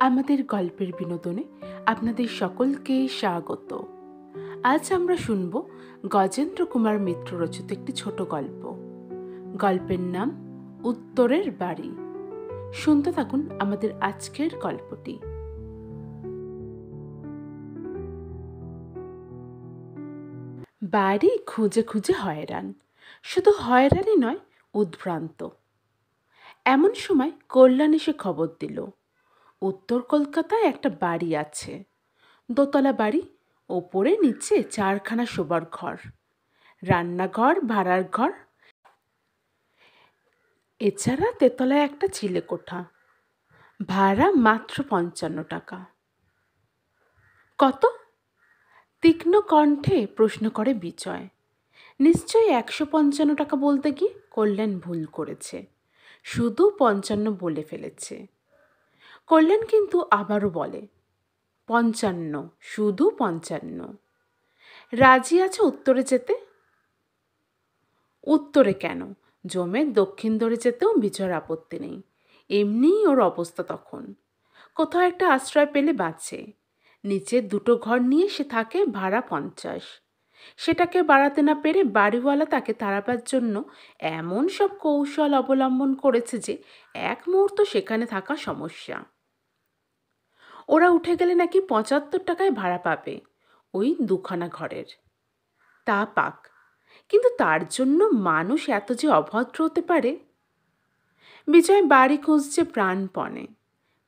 আমাদের গল্পের বিনোদনে আপনাদের সকলকে স্বাগত। আজ আমরা শুনব গজেন্দ্র কুমার মিত্র রচিত একটি ছোট গল্প। গল্পের নাম উত্তরের বাড়ি। শুনতে থাকুন আমাদের আজকের গল্পটি। বাড়ি খুঁজে খুঁজে হয়রান, শুধু হয়রানই নয়, উদ্ভ্রান্ত। এমন সময় কল্যাণ এসে খবর দিল, উত্তর কলকাতায় একটা বাড়ি আছে। দোতলা বাড়ি, ওপরে নিচে 4খানা শোবার ঘর, রান্নাঘর, ভাড়ার ঘর, এছাড়া তেতলায় একটা চিলে কোঠা। ভাড়া মাত্র 55 টাকা। কত? তীক্ষ্ণ কণ্ঠে প্রশ্ন করে বিজয়। নিশ্চয়ই 155 টাকা বলতে গিয়ে কল্যাণ ভুল করেছে, শুধু 55 বলে ফেলেছে। কল্যাণ কিন্তু আবারও বলে 55, শুধু 55। রাজি আছে উত্তরে যেতে? উত্তরে কেন, জমের দক্ষিণ দরে যেতেও বিজয়ের আপত্তি নেই। এমনিই ওর অবস্থা তখন। কোথাও একটা আশ্রয় পেলে বাঁচে। নিচের 2টো ঘর নিয়ে সে থাকে, ভাড়া 50। সেটাকে বাড়াতে না পেরে বাড়িওয়ালা তাকে তাড়াবার জন্য এমন সব কৌশল অবলম্বন করেছে যে এক মুহূর্ত সেখানে থাকা সমস্যা। ওরা উঠে গেলে নাকি 75 টাকায় ভাড়া পাবে, ওই 2খানা ঘরের। তা পাক, কিন্তু তার জন্য মানুষ এত যে অভদ্র হতে পারে। বিজয় বাড়ি খুঁজছে প্রাণপণে,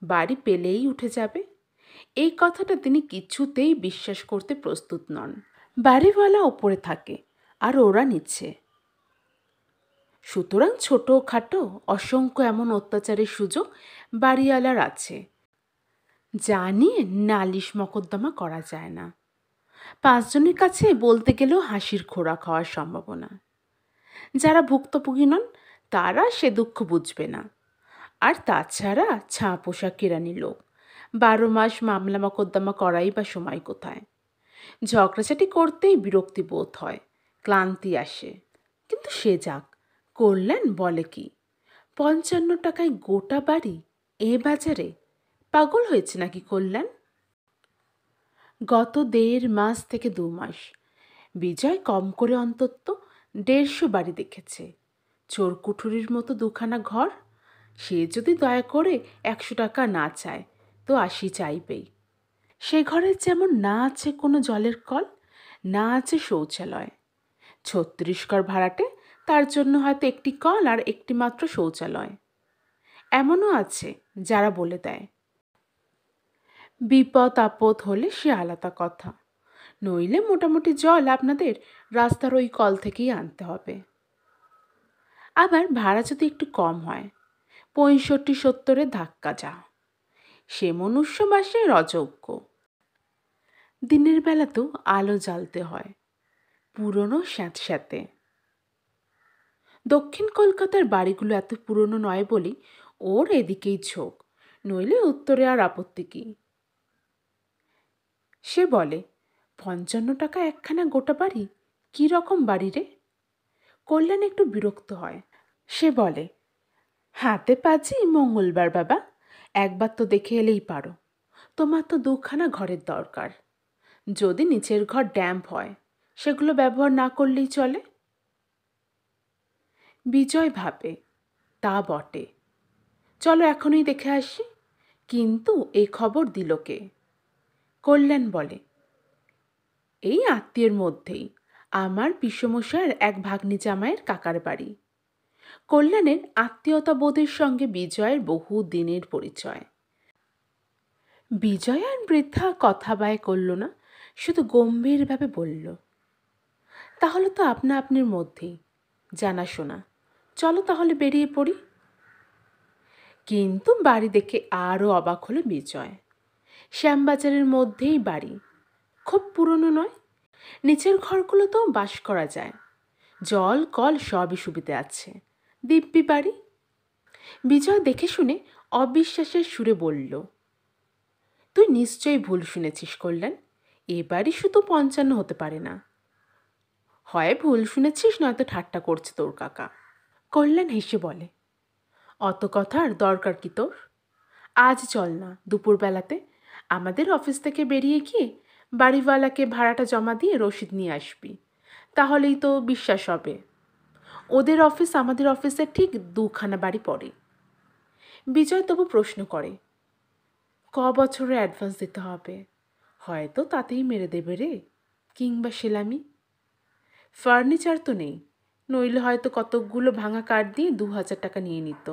বাড়ি পেলেই উঠে যাবে, এই কথাটা তিনি কিছুতেই বিশ্বাস করতে প্রস্তুত নন। বাড়িওয়ালা ওপরে থাকে আর ওরা নিচে, সুতরাং ছোটোখাটো অসংখ্য এমন অত্যাচারের সুযোগ বাড়িওয়ালার আছে, যা নিয়ে নালিশ মকদ্দমা করা যায় না। 5 জনের কাছে বলতে গেলেও হাসির খোরাক হওয়ার সম্ভাবনা। যারা ভুক্তভোগী নন তারা সে দুঃখ বুঝবে না। আর তাছাড়া ছা পোশাক কেরানি লোক, 12 মাস মামলা মকদ্দমা করাই বা সময় কোথায়? ঝগড়াঝাটি করতেই বিরক্তি বোধ হয়, ক্লান্তি আসে। কিন্তু সে যাক, কল্যাণ বলে কি? 55 টাকায় গোটা বাড়ি এ বাজারে? পাগল হয়েছে নাকি কল্যাণ? গত 1.5 মাস থেকে 2 মাস বিজয় কম করে অন্তত 150 বাড়ি দেখেছে। চোরকুঠুরির মতো 2খানা ঘর। সে যদি দয়া করে 100 টাকা না চায় তো 80 চাইবেই। সে ঘরে যেমন না আছে কোনো জলের কল, না আছে শৌচালয়। 36 ঘর ভাড়াটে, তার জন্য হয়তো একটি কল আর একটি মাত্র শৌচালয়। এমনও আছে যারা বলে দেয়, বিপদ আপদ হলে সে আলাদা কথা, নইলে মোটামুটি জল আপনাদের রাস্তার ওই কল থেকেই আনতে হবে। আবার ভাড়া যদি একটু কম হয়, 65-70-এ ধাক্কা যা, সে মনুষ্য বাসের অযোগ্য। দিনের বেলাতেও আলো জ্বালতে হয়, পুরনো স্যাঁতস্যাঁতে। দক্ষিণ কলকাতার বাড়িগুলো এত পুরনো নয় বলেই ওর এদিকেই ঝোঁক, নইলে উত্তরে আর আপত্তি কি? সে বলে, 55 টাকা একখানা গোটা বাড়ি? কি রকম বাড়ি রে? কল্যাণ একটু বিরক্ত হয়। সে বলে, হাতে পাচ্ছি মঙ্গলবার বাবা, একবার তো দেখে এলেই পারো। তোমার তো 2খানা ঘরের দরকার। যদি নিচের ঘর ড্যাম্প হয়, সেগুলো ব্যবহার না করলেই চলে। বিজয় ভাবে, তা বটে, চলো এখনই দেখে আসি। কিন্তু এ খবর দিল কে? কল্যাণ বলে, এই আত্মীয়ের মধ্যেই, আমার পিসমশায়ের এক ভাগ্নি জামাইয়ের কাকার বাড়ি। কল্যাণের আত্মীয়তা বোধের সঙ্গে বিজয়ের বহু দিনের পরিচয়। বিজয় আর বৃদ্ধা কথা ব্যয় করল না, শুধু গম্ভীরভাবে বলল, তাহলে তো আপনা আপনির মধ্যেই জানাশোনা, চলো তাহলে বেরিয়ে পড়ি। কিন্তু বাড়ি দেখে আরও অবাক হলো বিজয়। শ্যামবাজারের মধ্যেই বাড়ি, খুব পুরনো নয়। নিচের ঘরগুলোতেও বাস করা যায়, জল কল সবই সুবিধে আছে, দিব্যি বাড়ি। বিজয় দেখে শুনে অবিশ্বাসের সুরে বলল, তুই নিশ্চয়ই ভুল শুনেছিস কল্যাণ, এ বাড়ি শুধু 55 হতে পারে না। হয় ভুল শুনেছিস, নয়তো ঠাট্টা করছে তোর কাকা। কল্যাণ হেসে বলে, অত কথার দরকার কি তোর? আজ চল না দুপুরবেলাতে আমাদের অফিস থেকে বেরিয়ে গিয়ে বাড়িওয়ালাকে ভাড়াটা জমা দিয়ে রসিদ নিয়ে আসবি, তাহলেই তো বিশ্বাস হবে। ওদের অফিস আমাদের অফিসের ঠিক 2খানা বাড়ি পড়ে। বিজয় তবু প্রশ্ন করে, বছরের অ্যাডভান্স দিতে হবে? হয়তো তাতেই মেরে দেবে রে, কিংবা সেলামি। ফার্নিচার তো নেই, নইলে হয়তো কতকগুলো ভাঙা কাঠ দিয়ে 2000 টাকা নিয়ে নিত।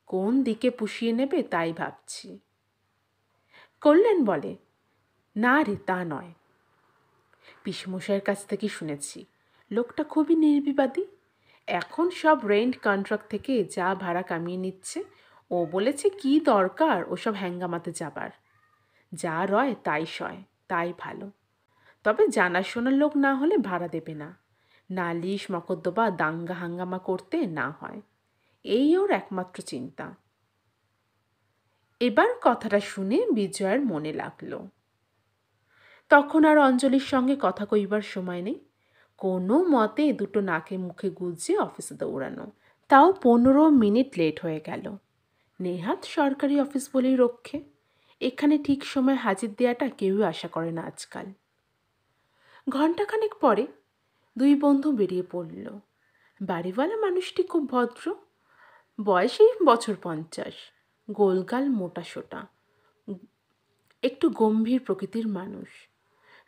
কোন দিকে পুষিয়ে নেবে তাই ভাবছি। কল্যাণ বলে, না রে তা নয়, পিসমশাইয়ের কাছ থেকে শুনেছি লোকটা খুবই নির্বিবাদী। এখন সব রেন্ট কন্ট্রাক্ট থেকে যা ভাড়া কামিয়ে নিচ্ছে। ও বলেছে কি দরকার ওসব হ্যাঙ্গামাতে যাবার, যা রয় তাই সয়, তাই ভালো। তবে জানাশোনার লোক না হলে ভাড়া দেবে না, নালিশ মকদ্দমা দাঙ্গা হাঙ্গামা করতে না হয়, এই ওর একমাত্র চিন্তা। এবার কথাটা শুনে বিজয়ের মনে লাগলো। তখন আর অঞ্জলির সঙ্গে কথা কইবার সময় নেই, কোনো মতে দুটো নাকে মুখে গুজে অফিসে দৌড়ানো। তাও 15 মিনিট লেট হয়ে গেল। নেহাত সরকারি অফিস বলেই রক্ষে, এখানে ঠিক সময় হাজির দেওয়াটা কেউই আশা করে না আজকাল। ঘণ্টাখানেক পরে 2 বন্ধু বেরিয়ে পড়ল। বাড়িওয়ালা মানুষটি খুব ভদ্র, বয়সেই বছর 50, গোলগাল মোটা সোটা, একটু গম্ভীর প্রকৃতির মানুষ।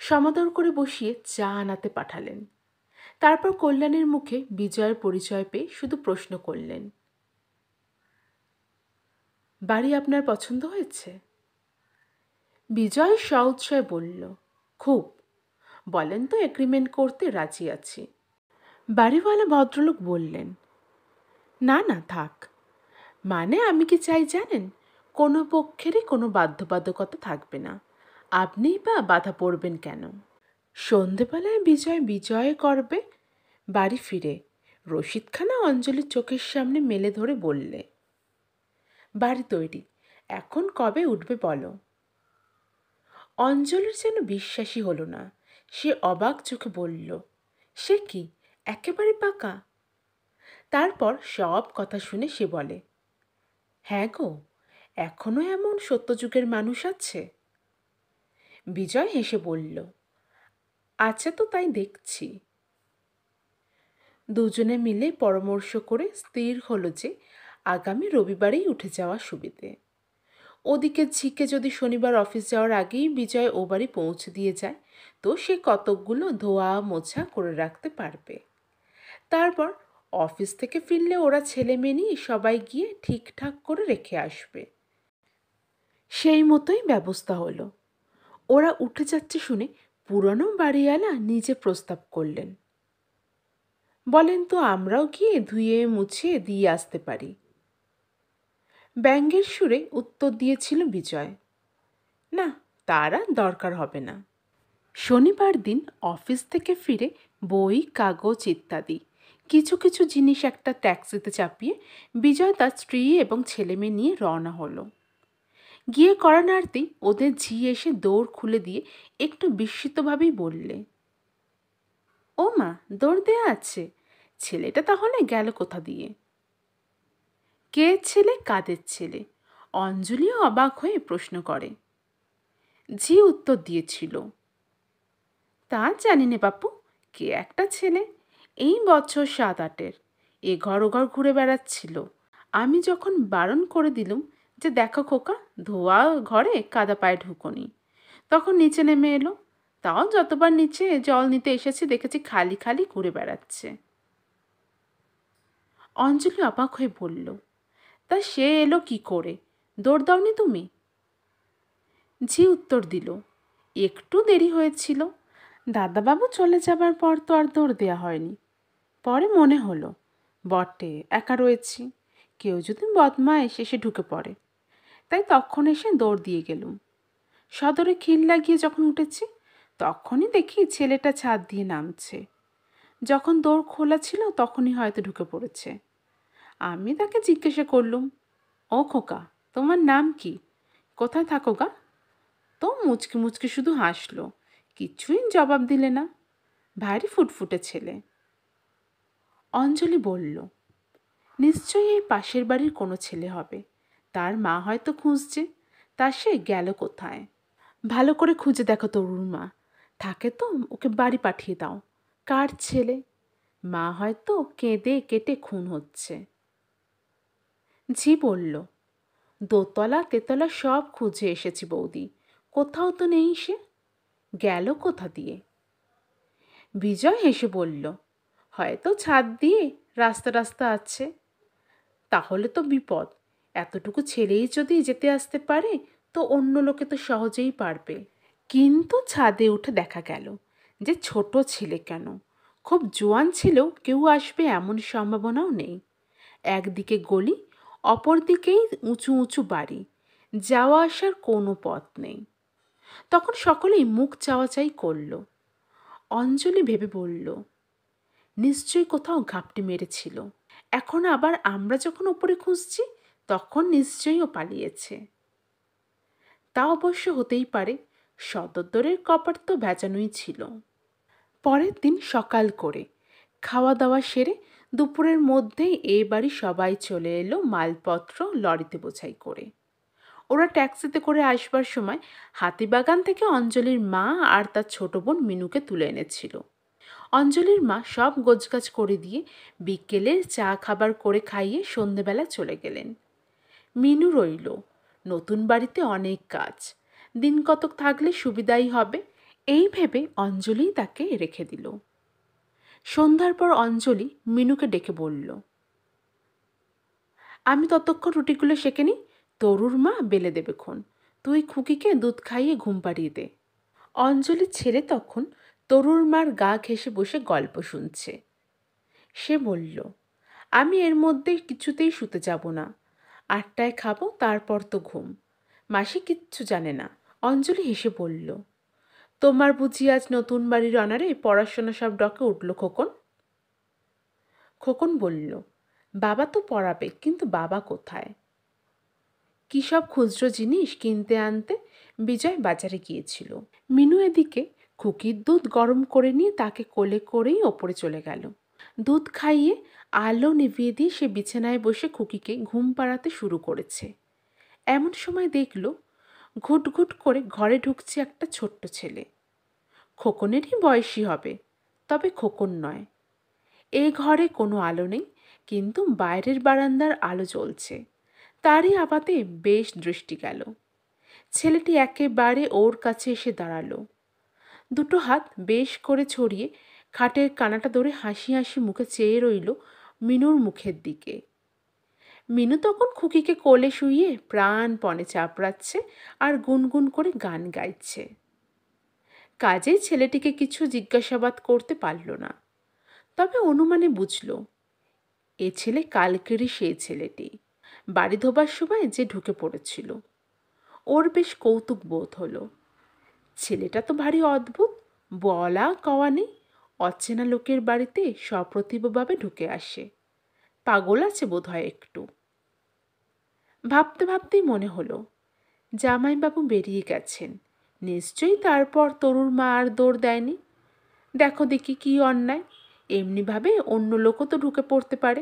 সমাদর করে বসিয়ে চা আনাতে পাঠালেন। তারপর কল্যাণের মুখে বিজয়ের পরিচয় পেয়ে শুধু প্রশ্ন করলেন, বাড়ি আপনার পছন্দ হয়েছে? বিজয় সউৎসাহে বলল, খুব। বলেন তো এগ্রিমেন্ট করতে রাজি আছি। বাড়িওয়ালা ভদ্রলোক বললেন, না না থাক। মানে আমি কি চাই জানেন, কোনো পক্ষেরই কোনো বাধ্যবাধকতা থাকবে না, আপনিই বা বাধা পড়বেন কেন? সন্ধেবেলায় বিজয় করবে। বাড়ি ফিরে রসিদখানা অঞ্জলির চোখের সামনে মেলে ধরে বললে, বাড়ি তৈরি, এখন কবে উঠবে বলো? অঞ্জলির যেন বিশ্বাসই হলো না। সে অবাক চোখে বলল, সে কি, একেবারে পাকা? তারপর সব কথা শুনে সে বলে, হ্যাঁ গো, এখনো এমন সত্যযুগের মানুষ আছে? বিজয় হেসে বলল, আচ্ছা তো তাই দেখছি। দুজনে মিলে পরামর্শ করে স্থির হলো যে আগামী রবিবারেই উঠে যাওয়া সুবিধে। ওদিকে ঝিকে যদি শনিবার অফিস যাওয়ার আগেই বিজয় ও বাড়ি পৌঁছে দিয়ে যায়, তো সে কতকগুলো ধোয়া মোছা করে রাখতে পারবে। তারপর অফিস থেকে ফিরলে ওরা ছেলে মেয়ে নিয়ে সবাই গিয়ে ঠিকঠাক করে রেখে আসবে। সেই মতোই ব্যবস্থা হলো। ওরা উঠে যাচ্ছে শুনে পুরনো বাড়িওয়ালা নিজে প্রস্তাব করলেন, বলেন তো আমরাও গিয়ে ধুয়ে মুছে দিয়ে আসতে পারি। ব্যঙ্গের সুরে উত্তর দিয়েছিল বিজয়, না তার আর দরকার হবে না। শনিবার দিন অফিস থেকে ফিরে বই কাগজ ইত্যাদি কিছু কিছু জিনিস একটা ট্যাক্সিতে চাপিয়ে বিজয় তার স্ত্রী এবং ছেলেমেয়ে নিয়ে রওনা হলো। গিয়ে কড়া নাড়তেই ওদের ঝি এসে দৌড় খুলে দিয়ে একটু বিস্মিতভাবেই বললে, ও মা, দৌড় দেয়া আছে, ছেলেটা তাহলে গেল কোথা দিয়ে? কে ছেলে, কাদের ছেলে? অঞ্জলিও অবাক হয়ে প্রশ্ন করে। ঝি উত্তর দিয়েছিল, তা জানি নে বাপু, কে একটা ছেলে, এই বছর 7-8-এর, এ ঘর ও ঘর ঘুরে বেড়াচ্ছিল। আমি যখন বারণ করে দিলুম যে দেখো খোকা, ধোয়া ঘরে কাদা পায়ে ঢুকোনি, তখন নিচে নেমে এলো। তাও যতবার নিচে জল নিতে এসেছি দেখেছি খালি খালি ঘুরে বেড়াচ্ছে। অঞ্জলি অবাক হয়ে বলল, তা সে এলো কি করে, দৌড় দাওনি তুমি? ঝি উত্তর দিল, একটু দেরি হয়েছিল, দাদাবাবু চলে যাবার পর তো আর দৌড় দেওয়া হয়নি। পরে মনে হলো, বটে একা রয়েছি, কেউ যদি বদমাইশ এসে ঢুকে পড়ে, তাই তখন এসে দৌড় দিয়ে গেলুম। সদরে খিল লাগিয়ে যখন উঠেছি তখনই দেখি ছেলেটা ছাদ দিয়ে নামছে। যখন দৌড় খোলা ছিল তখনই হয়তো ঢুকে পড়েছে। আমি তাকে জিজ্ঞাসা করলুম, ও খোকা, তোমার নাম কি, কোথায় থাকো গা? তো মুচকি মুচকি শুধু হাসলো, কিছুই জবাব দিলে না। ভারী ফুটফুটে ছেলে। অঞ্জলি বলল, নিশ্চয়ই এই পাশের বাড়ির কোনো ছেলে হবে, তার মা হয়তো খুঁজছে, তা সে গেল কোথায়? ভালো করে খুঁজে দেখো তরুর মা, থাকে তো ওকে বাড়ি পাঠিয়ে দাও। কার ছেলে? মা হয়তো কেঁদে কেটে খুন হচ্ছে। ঝি বলল, দোতলা তেতলা সব খুঁজে এসেছি বৌদি, কোথাও তো নেই সে। গেল কোথা দিয়ে? বিজয় হেসে বলল, হয়তো ছাদ দিয়ে রাস্তা রাস্তা আছে। তাহলে তো বিপদ, এতটুকু ছেলেই যদি যেতে আসতে পারে তো অন্য লোকে তো সহজেই পারবে। কিন্তু ছাদে উঠে দেখা গেল যে ছোট ছেলে কেন, খুব জোয়ান ছেলেও কেউ আসবে এমন সম্ভাবনাও নেই। একদিকে গলি, অপর দিকেই উঁচু উঁচু বাড়ি, যাওয়া আসার কোনো পথ নেই। তখন সকলেই মুখ চাওয়াচাই করল। অঞ্জলি ভেবে বলল, নিশ্চয়ই কোথাও ঘাপটি মেরেছিল। এখন আবার আমরা যখন ওপরে খুঁজছি তখন নিশ্চয়ই ও পালিয়েছে। তা অবশ্য হতেই পারে, সদর কপাট তো ভেজানোই ছিল। পরের দিন সকাল করে খাওয়া দাওয়া সেরে দুপুরের মধ্যেই এ বাড়ি সবাই চলে এলো মালপত্র লরিতে বোঝাই করে। ওরা ট্যাক্সিতে করে আসবার সময় হাতিবাগান থেকে অঞ্জলির মা আর তার ছোট বোন মিনুকে তুলে এনেছিল। অঞ্জলির মা সব গোছগাছ করে দিয়ে বিকেলের চা খাবার করে খাইয়ে সন্ধেবেলা চলে গেলেন। মিনু রইল। নতুন বাড়িতে অনেক কাজ, দিন কতক থাকলে সুবিধাই হবে, এই ভেবে অঞ্জলি তাকে রেখে দিল। সন্ধ্যার পর অঞ্জলি মিনুকে ডেকে বলল, আমি ততক্ষণ রুটিগুলো সেঁকে নিই, তরুর মা বেলে দেবেক্ষণ, তুই খুকিকে দুধ খাইয়ে ঘুম পাড়িয়ে দে। অঞ্জলির ছেলে তখন তরুর মার গা ঘেঁষে বসে গল্প শুনছে। সে বলল, আমি এর মধ্যে কিছুতেই শুতে যাব না, 8টায় খাবো, তারপর তো ঘুম। মাসি কিচ্ছু জানে না। অঞ্জলি হেসে বলল, তোমার বুঝি আজ নতুন বাড়ির অনারে পড়াশোনা সব ডকে উঠল খোকন? খোকন বলল, বাবা তো পড়াবে, কিন্তু বাবা কোথায়? কী সব খুচরো জিনিস কিনতে আনতে বিজয় বাজারে গিয়েছিল। মিনু এদিকে খুকির দুধ গরম করে নিয়ে তাকে কোলে করেই ওপরে চলে গেল। দুধ খাইয়ে আলো নিভিয়ে দিয়ে সে বিছানায় বসে খুকিকে ঘুম পাড়াতে শুরু করেছে। এমন সময় দেখল ঘুট ঘুট করে ঘরে ঢুকছে একটা ছোট্ট ছেলে। খোকনেরই বয়সী হবে, তবে খোকন নয়। এই ঘরে কোনো আলো নেই, কিন্তু বাইরের বারান্দার আলো জ্বলছে, তারই আপাতে বেশ দৃষ্টি গেল। ছেলেটি একেবারে ওর কাছে এসে দাঁড়ালো, দুটো হাত বেশ করে ছড়িয়ে খাটের কানাটা ধরে হাসি হাসি মুখে চেয়ে রইল মিনুর মুখের দিকে। মিনু তখন খুকিকে কোলে শুইয়ে প্রাণপণে চাপড়াচ্ছে আর গুনগুন করে গান গাইছে। কাজেই ছেলেটিকে কিছু জিজ্ঞাসাবাদ করতে পারল না, তবে অনুমানে বুঝল এ ছেলে কালকেরই সেই ছেলেটি, বাড়ি ধোবার সময় যে ঢুকে পড়েছিল। ওর বেশ কৌতুক বোধ হলো। ছেলেটা তো ভারী অদ্ভুত, বলা কওয়া নেই, অচেনা লোকের বাড়িতে সপ্রতিভভাবে ঢুকে আসে। পাগল আছে বোধ হয় একটু। ভাবতে ভাবতেই মনে হলো জামাইবাবু বেরিয়ে গেছেন, নিশ্চয়ই তারপর তরুর মা আর দৌড় দেয়নি। দেখো দেখি কি অন্যায়, এমনিভাবে অন্য লোকও তো ঢুকে পড়তে পারে।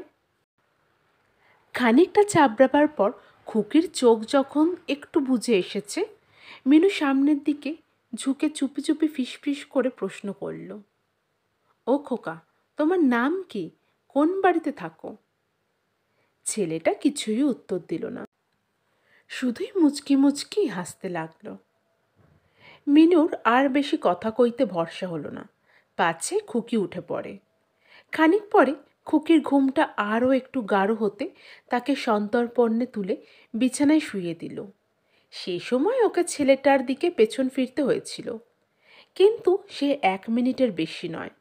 খানিকটা চাপড়াবার পর খুকির চোখ যখন একটু বুজে এসেছে, মিনু সামনের দিকে ঝুঁকে চুপি চুপি ফিসফিস করে প্রশ্ন করল, ও খোকা, তোমার নাম কি? কোন বাড়িতে থাকো? ছেলেটা কিছুই উত্তর দিল না, শুধুই মুচকি মুচকি হাসতে লাগলো। মিনুর আর বেশি কথা কইতে ভরসা হলো না, পাছে খুকি উঠে পড়ে। খানিক পরে খুকির ঘুমটা আরও একটু গাঢ় হতে তাকে সন্তর্পণে তুলে বিছানায় শুইয়ে দিল। সে সময় ওকে ছেলেটার দিকে পেছন ফিরতে হয়েছিল, কিন্তু সে 1 মিনিটের বেশি নয়।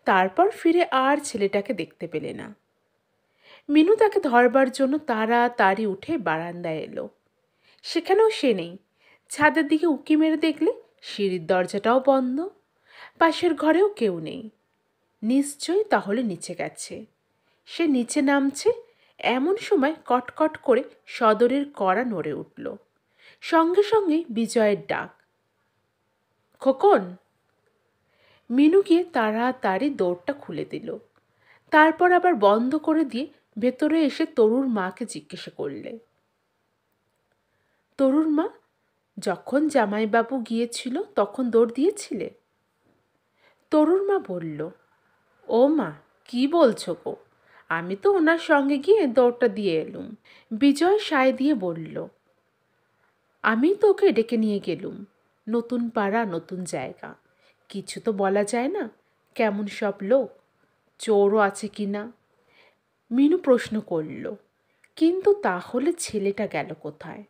তারপর ফিরে আর ছেলেটাকে দেখতে পেলে না। মিনু তাকে ধরবার জন্য তাড়াতাড়ি উঠে বারান্দায় এলো। সেখানেও সে নেই। ছাদের দিকে উঁকি মেরে দেখলে সিঁড়ির দরজাটাও বন্ধ, পাশের ঘরেও কেউ নেই। নিশ্চয়ই তাহলে নিচে গেছে। সে নিচে নামছে, এমন সময় কটকট করে সদরের কড়া নড়ে উঠল। সঙ্গে সঙ্গে বিজয়ের ডাক, খোকন। মিনু গিয়ে তাড়াতাড়ি দৌড়টা খুলে দিল, তারপর আবার বন্ধ করে দিয়ে ভেতরে এসে তরুর মাকে জিজ্ঞাসা করলে, তরুর মা, যখন জামাইবাবু গিয়েছিল তখন দৌড় দিয়েছিলে? তরুর মা বলল, ও মা, কি বলছো গো, আমি তো ওনার সঙ্গে গিয়ে দৌড়টা দিয়ে এলুম। বিজয় সায় দিয়ে বলল, আমি তো ওকে ডেকে নিয়ে গেলুম। নতুন পাড়া, নতুন জায়গা, কিছু তো বলা যায় না, কেমন সব লোক, চোরও আছে কি না। মিনু প্রশ্ন করল, কিন্তু তাহলে ছেলেটা গেল কোথায়?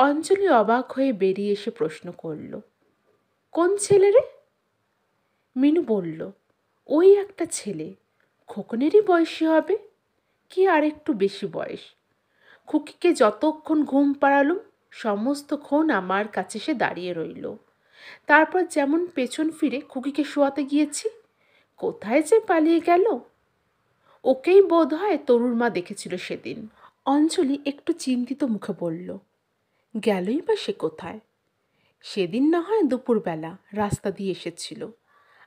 অঞ্জলি অবাক হয়ে বেরিয়ে এসে প্রশ্ন করল, কোন ছেলে রে? মিনু বলল, ওই একটা ছেলে, খোকনেরই বয়সী হবে, কি আর একটু বেশি বয়স। খুকিকে যতক্ষণ ঘুম পাড়ালুম সমস্তক্ষণ আমার কাছে সে দাঁড়িয়ে রইল। তারপর যেমন পেছন ফিরে খুকিকে শোয়াতে গিয়েছি, কোথায় যে পালিয়ে গেল। ওকেই বোধ হয় তরুর মা দেখেছিল সেদিন। অঞ্জলি একটু চিন্তিত মুখে বলল, গেলই বা সে কোথায়? সেদিন না হয় দুপুরবেলা রাস্তা দিয়ে এসেছিল,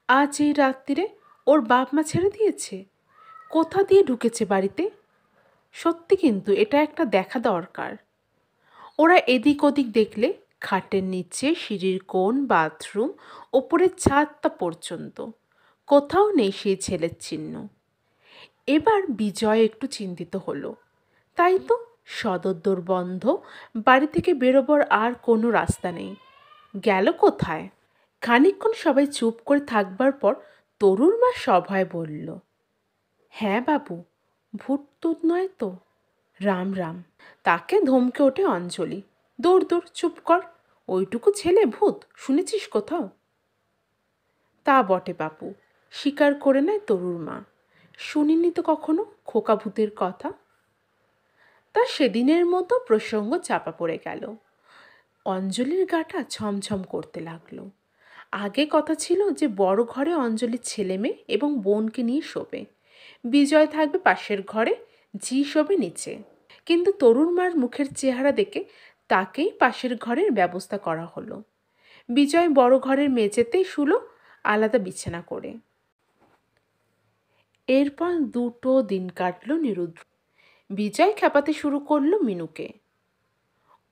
আজ এই রাত্রিরে ওর বাপ মা ছেড়ে দিয়েছে? কোথা দিয়ে ঢুকেছে বাড়িতে? সত্যি কিন্তু এটা একটা দেখা দরকার। ওরা এদিক ওদিক দেখলে খাটের নিচে, সিঁড়ির কোণ, বাথরুম, ওপরের ছাদটা পর্যন্ত কোথাও নেই সেই ছেলের চিহ্ন। এবার বিজয় একটু চিন্তিত হলো। তাই তো, সদর দোর বন্ধ, বাড়ি থেকে বেরোবার আর কোনো রাস্তা নেই। গেল কোথায়? খানিকক্ষণ সবাই চুপ করে থাকবার পর তরুর মা সভয়ে বলল, হ্যাঁ বাবু, ভূত টুত নয় তো? রাম রাম। তাকে ধমকে ওঠে অঞ্জলি, দূর দূর, চুপ কর, ওইটুকু ছেলে ভূত শুনেছিস কোথাও? তা বটে বাপু, স্বীকার করে নেয় তরুর মা, শুনিনি তো কখনো খোকা ভূতের কথা। তা সেদিনের মতো প্রসঙ্গ চাপা পড়ে গেল। অঞ্জলির গাটা ছমছম করতে লাগলো। আগে কথা ছিল যে বড় ঘরে অঞ্জলির ছেলে মেয়ে এবং বোনকে নিয়ে শোবে, বিজয় থাকবে পাশের ঘরে, ঝি শোবে নিচে। কিন্তু তরুণ মার মুখের চেহারা দেখে তাকেই পাশের ঘরের ব্যবস্থা করা হলো। বিজয় বড় ঘরের মেঝেতেই শুলো, আলাদা বিছানা করে। এরপর 2টো দিন কাটল নিরুদ্র। বিজয় খেপাতে শুরু করলো মিনুকে,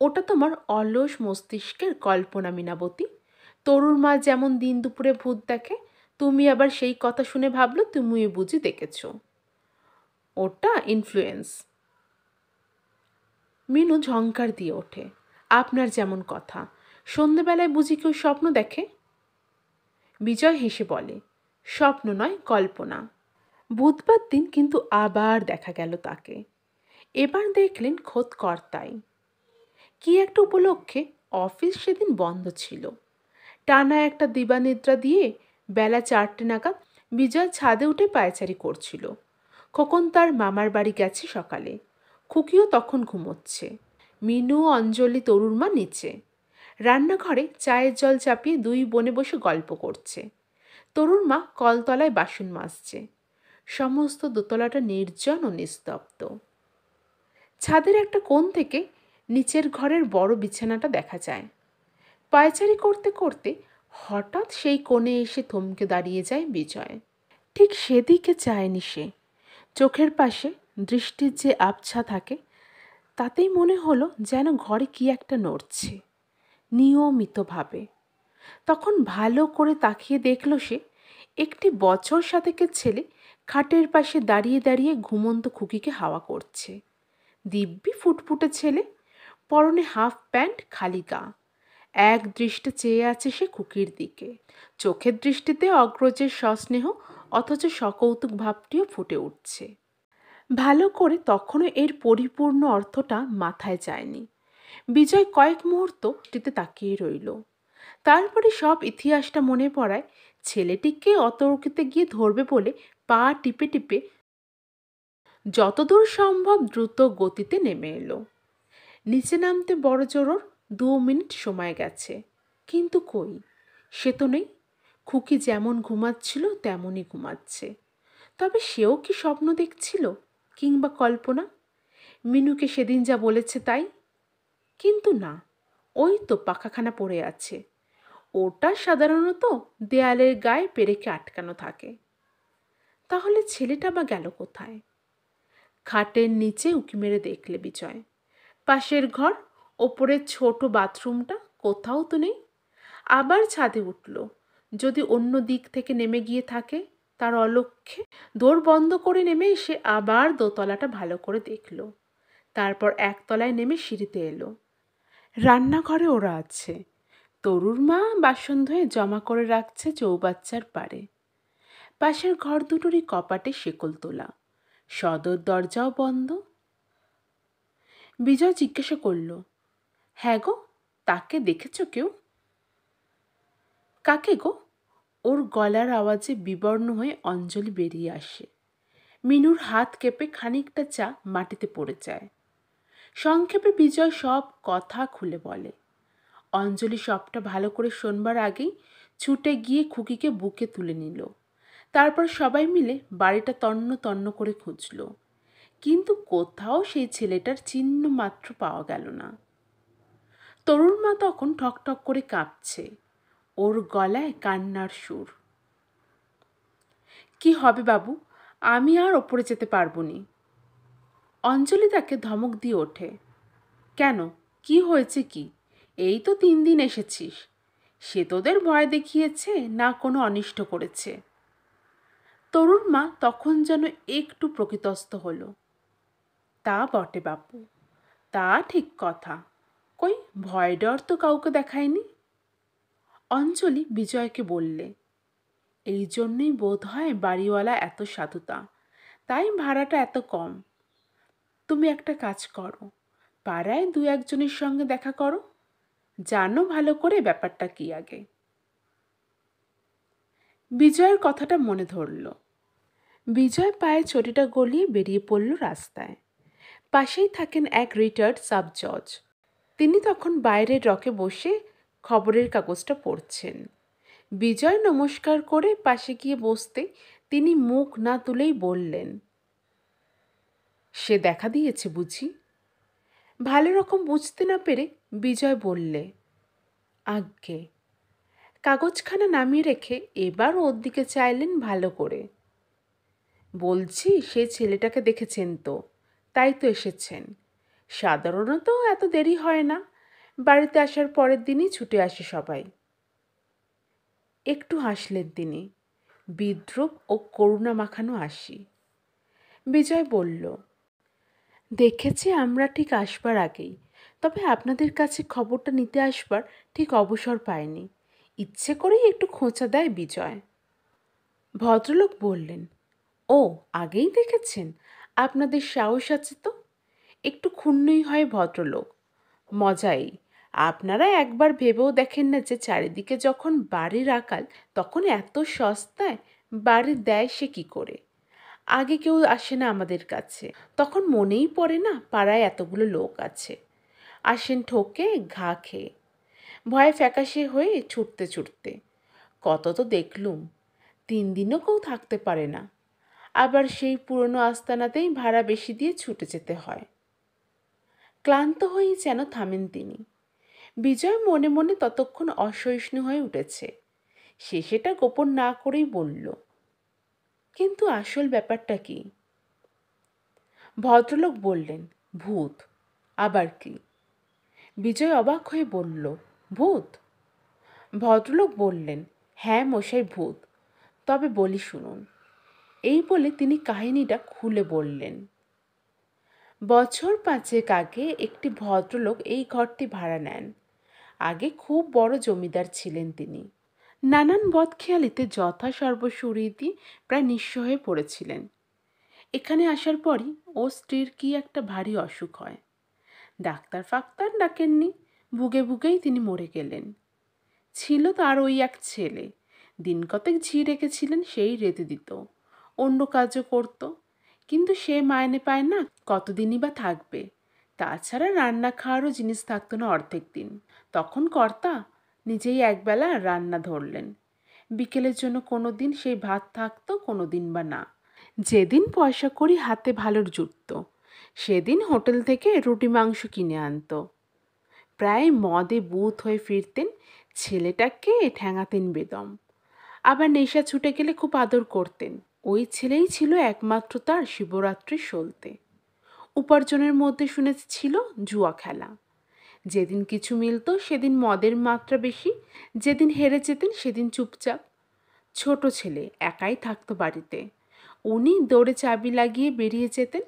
ওটা তোমার অলস মস্তিষ্কের কল্পনা মিনাবতী। তরুর মা যেমন দিন দুপুরে ভূত দেখে, তুমি আবার সেই কথা শুনে ভাবলো তুমিও বুঝি দেখেছ। ওটা ইনফ্লুয়েন্স। মিনু ঝংকার দিয়ে ওঠে, আপনার যেমন কথা, সন্ধেবেলায় বুঝি কেউ স্বপ্ন দেখে? বিজয় হেসে বলে, স্বপ্ন নয়, কল্পনা। বুধবার দিন কিন্তু আবার দেখা গেল তাকে। এবার দেখলেন খোদ কর্তাই। কি একটা উপলক্ষে অফিস সেদিন বন্ধ ছিল। টানা একটা দিবানিদ্রা দিয়ে বেলা 4টে নাগাদ বিজয় ছাদে উঠে পায়চারি করছিল। খোকন তার মামার বাড়ি গেছে সকালে, খুকিও তখন ঘুমোচ্ছে। মিনু, অঞ্জলি, তরুর মা নিচে রান্নাঘরে চায়ের জল চাপিয়ে 2 বোনে বসে গল্প করছে। তরুর মা কলতলায় বাসন মাজছে। সমস্ত দোতলাটা নির্জন ও নিস্তব্ধ। ছাদের একটা কোণ থেকে নিচের ঘরের বড় বিছানাটা দেখা যায়। পায়চারি করতে করতে হঠাৎ সেই কোণে এসে থমকে দাঁড়িয়ে যায় বিজয়। ঠিক সেদিকে চায়নি সে। চোখের পাশে দৃষ্টির যে আবছা থাকে, তাতেই মনে হলো যেন ঘরে কি একটা নড়ছে নিয়মিতভাবে। তখন ভালো করে তাকিয়ে দেখল সে, একটি বছর সাতেকের ছেলে খাটের পাশে দাঁড়িয়ে দাঁড়িয়ে ঘুমন্ত খুকিকে হাওয়া করছে। দিব্যি ফুটফুটে ছেলে, পরনে হাফ প্যান্ট, খালি গা। এক দৃষ্টে চেয়ে আছে সে খুকির দিকে। চোখের দৃষ্টিতে অগ্রজের সস্নেহ অথচ সকৌতুক ভাবটিও ফুটে উঠছে। ভালো করে তখনও এর পরিপূর্ণ অর্থটা মাথায় যায়নি। বিজয় কয়েক মুহূর্ত দৃষ্টিতে তাকিয়ে রইল। তারপরে সব ইতিহাসটা মনে পড়ায় ছেলেটিকে অতর্কিতে গিয়ে ধরবে বলে পা টিপে টিপে যতদূর সম্ভব দ্রুত গতিতে নেমে এলো। নিচে নামতে বড় জোর 2 মিনিট সময় গেছে, কিন্তু কই, সে তো নেই। খুকি যেমন ঘুমাচ্ছিল তেমনই ঘুমাচ্ছে। তবে সেও কি স্বপ্ন দেখছিল, কিংবা কল্পনা? মিনুকে সেদিন যা বলেছে তাই? কিন্তু না, ওই তো পাখাখানা পড়ে আছে, ওটা সাধারণত দেয়ালের গায়ে পেরেকে আটকানো থাকে। তাহলে ছেলেটা বা গেল কোথায়? খাটের নিচে উঁকি মেরে দেখলে বিজয়। পাশের ঘর, ওপরের ছোট বাথরুমটা কোথাও তো নেই। আবার ছাদে উঠল, যদি অন্য দিক থেকে নেমে গিয়ে থাকে। তার অলক্ষ্যে দোর বন্ধ করে নেমে এসে আবার দোতলাটা ভালো করে দেখল। তারপর একতলায় নেমে সিঁড়িতে এলো। রান্নাঘরে ওরা আছে। তরুর মা বাসন ধুয়ে জমা করে রাখছে চৌবাচ্চার পাড়ে। পাশের ঘর দুটোরই কপাটে শেকল তোলা, সদর দরজাও বন্ধ। বিজয় জিজ্ঞাসা করল, হ্যাঁ গো, তাকে দেখেছ কেউ? কাকে গো? ওর গলার আওয়াজে বিবর্ণ হয়ে অঞ্জলি বেরিয়ে আসে। মিনুর হাত কেঁপে খানিকটা চা মাটিতে পড়ে যায়। সংক্ষেপে বিজয় সব কথা খুলে বলে। অঞ্জলি সবটা ভালো করে শোনবার আগেই ছুটে গিয়ে খুকিকে বুকে তুলে নিল। তারপর সবাই মিলে বাড়িটা তন্ন তন্ন করে খুঁজল, কিন্তু কোথাও সেই ছেলেটার চিহ্ন মাত্র পাওয়া গেল না। তরুর মা তখন ঠকঠক করে কাঁপছে, ওর গলায় কান্নার সুর। কি হবে বাবু, আমি আর ওপরে যেতে পারবো নি। অঞ্জলি তাকে ধমক দিয়ে ওঠে, কেন, কি হয়েছে কি? এই তো 3 দিন এসেছিস। সে তোদের ভয় দেখিয়েছে না কোনো অনিষ্ট করেছে? তরুর মা তখন যেন একটু প্রকৃতস্থ হলো। তা বটে বাপু, তা ঠিক কথা। কই, ভয় ডর তো কাউকে দেখায়নি। অঞ্জলি বিজয়কে বললে, এই জন্যই বোধ হয় বাড়িওয়ালা এত সাধুতা, তাই ভাড়াটা এত কম। তুমি একটা কাজ করো, পাড়ায় 2-1জনের সঙ্গে দেখা করো, জানো ভালো করে ব্যাপারটা কি আগে। বিজয়ের কথাটা মনে ধরল। বিজয় পায়ে চটিটা গলিয়ে বেরিয়ে পড়ল রাস্তায়। পাশেই থাকেন এক রিটায়ার্ড সাব জজ। তিনি তখন বাইরের রকে বসে খবরের কাগজটা পড়ছেন। বিজয় নমস্কার করে পাশে গিয়ে বসতে তিনি মুখ না তুলেই বললেন, সে দেখা দিয়েছে বুঝি? ভালো রকম বুঝতে না পেরে বিজয় বললে, আজ্ঞে। কাগজখানা নামিয়ে রেখে এবার ওর দিকে চাইলেন ভালো করে। বলছি, সে ছেলেটাকে দেখেছেন তো, তাই তো এসেছেন। সাধারণত এত দেরি হয় না, বাড়িতে আসার পরের দিনই ছুটে আসে সবাই। একটু হাসলেন তিনি, বিদ্রূপ ও করুণা মাখানো হাসি। বিজয় বলল, দেখেছি আমরা ঠিক আসবার আগেই, তবে আপনাদের কাছে খবরটা নিতে আসবার ঠিক অবসর পায়নি। ইচ্ছে করেই একটু খোঁচা দেয় বিজয়। ভদ্রলোক বললেন, ও, আগেই দেখেছেন? আপনাদের সাহস আছে তো। একটু ক্ষুণ্ণই হয় ভদ্রলোক। মজাই, আপনারা একবার ভেবেও দেখেন না যে চারিদিকে যখন বাড়ির আকাল তখন এত সস্তায় বাড়ি দেয় সে কি করে? আগে কেউ আসে না আমাদের কাছে, তখন মনেই পড়ে না পাড়ায় এতগুলো লোক আছে। আসেন ঠকে ঘা খেয়ে, ভয়ে ফ্যাকাশে হয়ে ছুটতে ছুটতে। কত তো দেখলুম, 3 দিনও কেউ থাকতে পারে না। আবার সেই পুরনো আস্তানাতেই ভাড়া বেশি দিয়ে ছুটে যেতে হয়। ক্লান্ত হয়েই যেন থামেন তিনি। বিজয় মনে মনে ততক্ষণ অসহিষ্ণু হয়ে উঠেছে। সে সেটা গোপন না করেই বলল, কিন্তু আসল ব্যাপারটা কি? ভদ্রলোক বললেন, ভূত। আবার কি? বিজয় অবাক হয়ে বলল, ভূত? ভদ্রলোক বললেন, হ্যাঁ মশাই, ভূত। তবে বলি শুনুন। এই বলে তিনি কাহিনীটা খুলে বললেন। বছর 5 আগে একটি ভদ্রলোক এই ঘরটি ভাড়া নেন। আগে খুব বড় জমিদার ছিলেন তিনি। নানান বদখেয়ালিতে যথাসর্বস্ব উড়িয়ে দিয়ে প্রায় নিঃস্ব হয়ে পড়েছিলেন। এখানে আসার পরই ওর স্ত্রীর কি একটা ভারী অসুখ হয়। ডাক্তার ফাক্তার ডাকেননি, ভুগে ভুগেই তিনি মরে গেলেন। ছিল তার ওই এক ছেলে, দিন কতক ঝি রেখেছিলেন, সেই রেঁধে দিত, অন্য কাজও করত। কিন্তু সে মাইনে পায় না, কতদিনই বা থাকবে। তাছাড়া রান্না খাওয়ারও জিনিস থাকতো না অর্ধেক দিন। তখন কর্তা নিজেই একবেলা রান্না ধরলেন। বিকেলের জন্য কোনো দিন সেই ভাত থাকতো, কোনো দিন বা না। যেদিন পয়সা কড়ি হাতে ভালোর জুটত, সেদিন হোটেল থেকে রুটি মাংস কিনে আনতো। প্রায় মদে বুথ হয়ে ফিরতেন, ছেলেটাকে ঠ্যাঙাতেন বেদম। আবার নেশা ছুটে গেলে খুব আদর করতেন। ওই ছেলেই ছিল একমাত্র তার শিবরাত্রির সলতে। উপার্জনের মধ্যে শুনেছি ছিল জুয়া খেলা। যেদিন কিছু মিলত সেদিন মদের মাত্রা বেশি, যেদিন হেরে যেতেন সেদিন চুপচাপ। ছোট ছেলে একাই থাকতো বাড়িতে, উনি দৌড়ে চাবি লাগিয়ে বেরিয়ে যেতেন,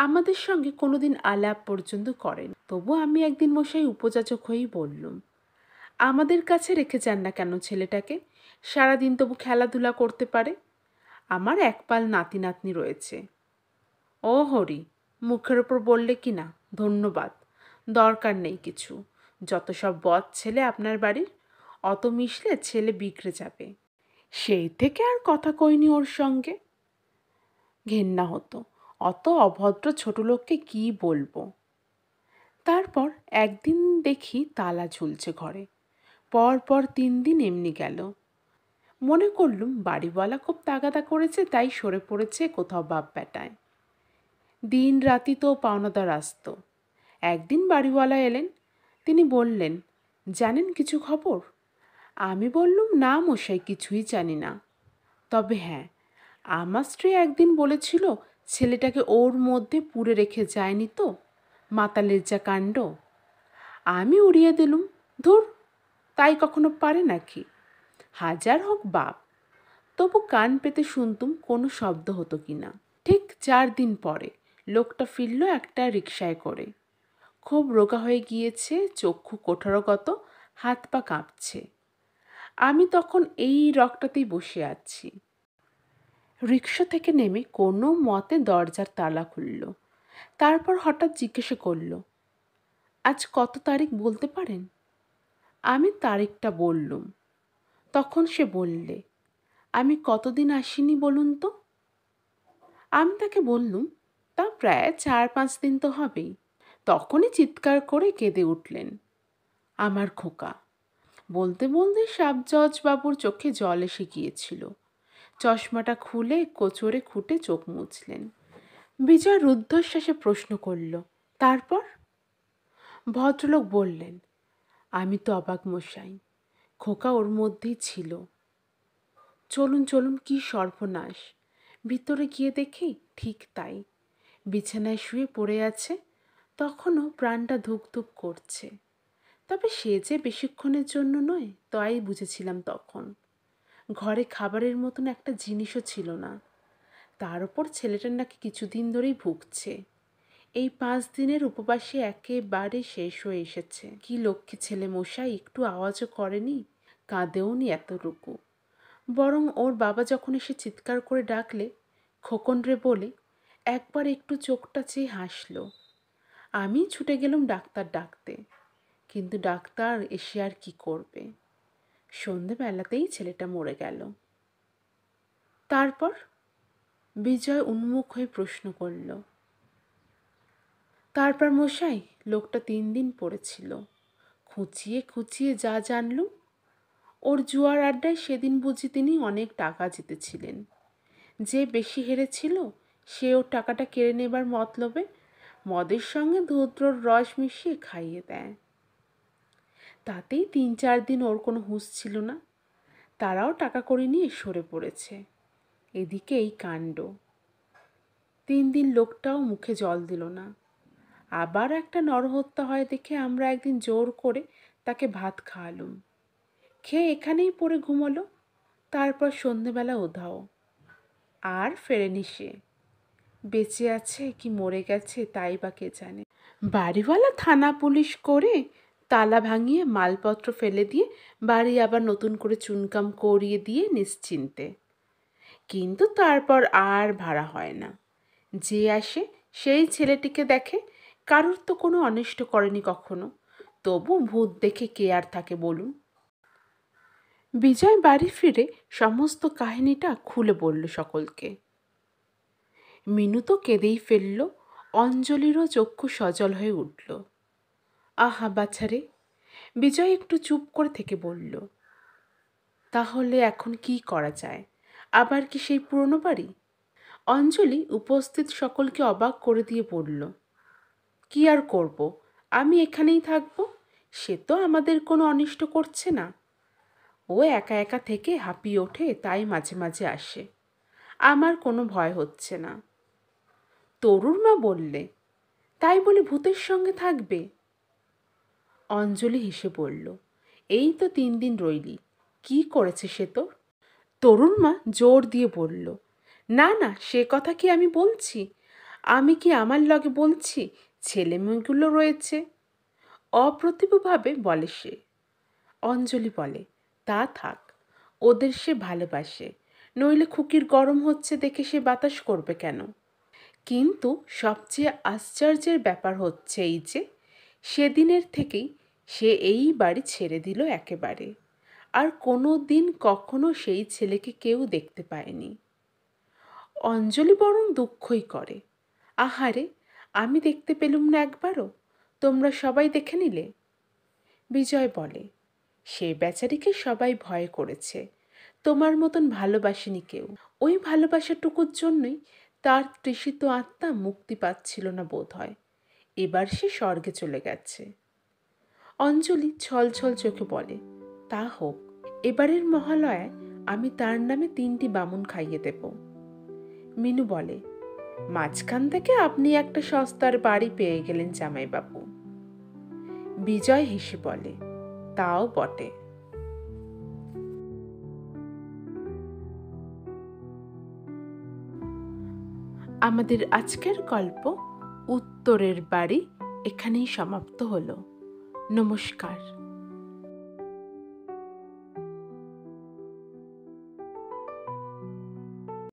আমাদের সঙ্গে কোনোদিন আলাপ পর্যন্ত করেন। তবু আমি একদিন মশাই উপযাচক হয়েই বললুম, আমাদের কাছে রেখে যান না কেন ছেলেটাকে, সারাদিন তবু খেলাধুলা করতে পারে। আমার একপাল নাতি নাতনি রয়েছে। ও হরি, মুখের ওপর বললে কি না ধন্যবাদ, দরকার নেই কিছু। যত সব বদ ছেলে আপনার বাড়ির, অত মিশলে ছেলে বিগড়ে যাবে। সেই থেকে আর কথা কইনি ওর সঙ্গে। ঘেন্না হতো, অত অভদ্র ছোট লোককে কি বলবো। তারপর একদিন দেখি তালা ঝুলছে ঘরে, পর 3 দিন এমনি গেল। মনে করলুম বাড়িওয়ালা খুব তাগাদা করেছে, তাই সরে পড়েছে কোথাও বাপ বেটায়। দিন রাতি তো পাওনাদার আসত। একদিন বাড়িওয়ালা এলেন, তিনি বললেন, জানেন কিছু খবর? আমি বললুম, না মশাই, কিছুই জানি না। তবে হ্যাঁ, আমার স্ত্রী একদিন বলেছিল ছেলেটাকে ওর মধ্যে পুরে রেখে যায়নি তো, মাতালের যা কাণ্ড। আমি উড়িয়ে দিলুম, ধুর, তাই কখনো পারে নাকি? হাজার হোক বাপ। তবু কান পেতে শুনতুম কোনো শব্দ হতো কি না। ঠিক 4 দিন পরে লোকটা ফিরল একটা রিকশায় করে। খুব রোগা হয়ে গিয়েছে, চক্ষু কোঠরগত, হাত পা কাঁপছে। আমি তখন এই রকটাতেই বসে আছি। রিকশা থেকে নেমে কোনো মতে দরজার তালা খুলল। তারপর হঠাৎ জিজ্ঞেস করল, আজ কত তারিখ বলতে পারেন? আমি তারিখটা বললুম। তখন সে বললে, আমি কতদিন আসিনি বলুন তো? আমি তাকে বললুম, তা প্রায় 4-5 দিন তো হবেই। তখনই চিৎকার করে কেঁদে উঠলেন। আমার খোকা। বলতে বলতে সাবজজ বাবুর চোখে জল এসে গিয়েছিল। চশমাটা খুলে কোচরে খুঁটে চোখ মুছলেন। বিজয় রুদ্ধশ্বাসে প্রশ্ন করল, তারপর? ভদ্রলোক বললেন, আমি তো অবাক মশাই, খোকা ওর মধ্যেই ছিল। চলুন চলুন, কি সর্বনাশ! ভিতরে গিয়ে দেখি ঠিক তাই, বিছানায় শুয়ে পড়ে আছে, তখনও প্রাণটা ধুক ধুক করছে। তবে সে যে বেশিক্ষণের জন্য নয়, তাই বুঝেছিলাম তখন। ঘরে খাবারের মতন একটা জিনিসও ছিল না। তার ওপর ছেলেটার নাকি কিছুদিন ধরেই ভুগছে। এই 5 দিনের উপবাসে একেবারে শেষ হয়ে এসেছে। কি লক্ষ্মী ছেলে মশাই, একটু আওয়াজও করেনি, কাঁদেওনি এতটুকু। বরং ওর বাবা যখন এসে চিৎকার করে ডাকলে, খোকন রে বলে, একবার একটু চোখটা চেয়ে হাসল। আমি ছুটে গেলাম ডাক্তার ডাকতে, কিন্তু ডাক্তার এসে আর কি করবে? সন্ধেবেলাতেই ছেলেটা মরে গেল। তারপর? বিজয় উন্মুখ হয়ে প্রশ্ন করল। তারপর মশাই, লোকটা 3 দিন পড়েছিল। খুঁচিয়ে খুঁচিয়ে যা জানলুম, ওর জুয়ার আড্ডায় সেদিন বুঝি তিনি অনেক টাকা জিতেছিলেন। যে বেশি হেরেছিল সে ওর টাকাটা কেড়ে নেবার মতলবে মদের সঙ্গে ধুদ্রর রস মিশিয়ে খাইয়ে দেয়। তাতেই 3-4 দিন ওর কোনো হুঁশ ছিল না। তারাও টাকা কড়ি নিয়ে সরে পড়েছে। এদিকে এই কাণ্ড। 3 দিন লোকটাও মুখে জল দিল না। আবার একটা নরহত্যা হয় দেখে আমরা একদিন জোর করে তাকে ভাত খাওয়ালুম। খেয়ে এখানেই পড়ে ঘুমোলো। তারপর সন্ধেবেলা উধাও। আর ফেরেনি সে। বেঁচে আছে কি মরে গেছে তাই বা কে জানে। বাড়িওয়ালা থানা পুলিশ করে তালা ভাঙিয়ে মালপত্র ফেলে দিয়ে বাড়ি আবার নতুন করে চুনকাম করিয়ে দিয়ে নিশ্চিন্তে। কিন্তু তারপর আর ভাড়া হয় না। যে আসে সেই ছেলেটিকে দেখে। কারোর তো কোনো অনিষ্ট করেনি কখনো, তবু ভূত দেখে কে আর থাকে বলুন? বিজয় বাড়ি ফিরে সমস্ত কাহিনীটা খুলে বলল সকলকে। মিনু তো কেঁদেই ফেলল। অঞ্জলিরও চক্ষু সজল হয়ে উঠল। আহা বাছারে! বিজয় একটু চুপ করে থেকে বলল, তাহলে এখন কি করা যায়? আবার কি সেই পুরনো বাড়ি? অঞ্জলি উপস্থিত সকলকে অবাক করে দিয়ে বলল, কি আর করব, আমি এখানেই থাকবো। সে তো আমাদের কোনো অনিষ্ট করছে না। ও একা একা থেকে হাঁপিয়ে ওঠে, তাই মাঝে মাঝে আসে। আমার কোনো ভয় হচ্ছে না। তরুর মা বললে, তাই বলে ভূতের সঙ্গে থাকবে? অঞ্জলি হেসে বলল, এই তো 3 দিন রইলি, কি করেছে সে তোর? তরুণ মা জোর দিয়ে বলল, না না, সে কথা কি আমি বলছি? আমি কি আমার লগে বলছি ছেলে মেয়েগুলো রয়েছে? অপ্রতিভভাবে বলে সে। অঞ্জলি বলে, তা থাক, ওদের সে ভালোবাসে, নইলে খুকির গরম হচ্ছে দেখে সে বাতাস করবে কেন? কিন্তু সবচেয়ে আশ্চর্যের ব্যাপার হচ্ছে এই যে সেদিনের থেকেই সে এই বাড়ি ছেড়ে দিল একেবারে, আর কোনো দিন কখনো সেই ছেলেকে কেউ দেখতে পায়নি। অঞ্জলি বরং দুঃখই করে, আহারে, আমি দেখতে পেলুম না একবারও, তোমরা সবাই দেখে নিলে। বিজয় বলে, সে বেচারিকে সবাই ভয় করেছে, তোমার মতন ভালোবাসেনি কেউ। ওই ভালোবাসাটুকুর জন্যই তার তৃষিত আত্মা মুক্তি পাচ্ছিল না বোধ হয়, এবার সে স্বর্গে চলে গেছে। অঞ্জলি ছলছল চোখে বলে, তা হোক, এবারের মহালয়ায় আমি তার নামে 3টি বামুন খাইয়ে দেব। মিনু বলে, মাঝখান থেকে আপনি একটা সস্তার বাড়ি পেয়ে গেলেন জামাইবাবু। বিজয় হেসে বলে, তাও বটে। আমাদের আজকের গল্প উত্তরের বাড়ি এখানেই সমাপ্ত হলো। নমস্কার।